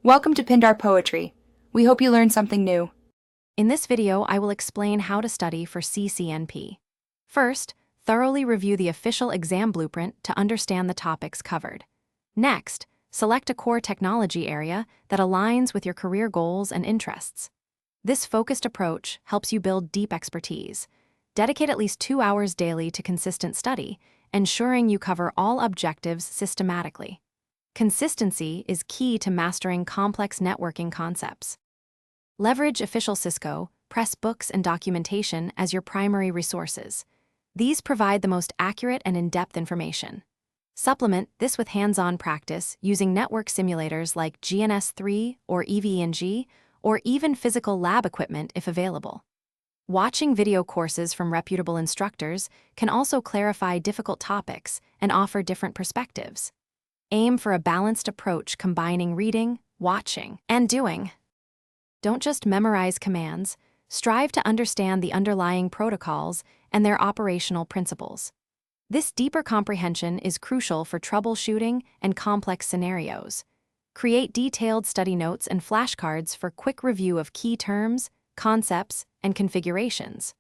Welcome to Pindar Poetry. We hope you learned something new. In this video, I will explain how to study for CCNP. First, thoroughly review the official exam blueprint to understand the topics covered. Next, select a core technology area that aligns with your career goals and interests. This focused approach helps you build deep expertise. Dedicate at least 2 hours daily to consistent study, ensuring you cover all objectives systematically. Consistency is key to mastering complex networking concepts. Leverage official Cisco, press books, and documentation as your primary resources. These provide the most accurate and in-depth information. Supplement this with hands-on practice using network simulators like GNS3 or EVE-NG, or even physical lab equipment if available. Watching video courses from reputable instructors can also clarify difficult topics and offer different perspectives. Aim for a balanced approach combining reading, watching, and doing. Don't just memorize commands, strive to understand the underlying protocols and their operational principles. This deeper comprehension is crucial for troubleshooting and complex scenarios. Create detailed study notes and flashcards for quick review of key terms, concepts, and configurations.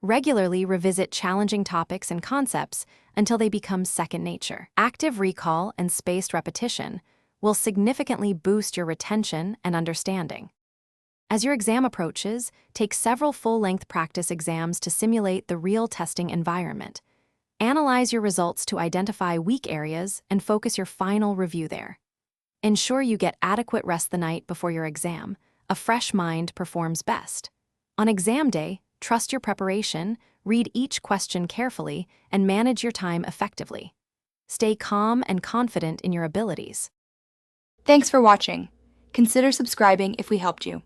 Regularly revisit challenging topics and concepts until they become second nature. Active recall and spaced repetition will significantly boost your retention and understanding. As your exam approaches, take several full-length practice exams to simulate the real testing environment. Analyze your results to identify weak areas and focus your final review there. Ensure you get adequate rest the night before your exam. A fresh mind performs best. On exam day, trust your preparation, read each question carefully, and manage your time effectively. Stay calm and confident in your abilities. Thanks for watching. Consider subscribing if we helped you.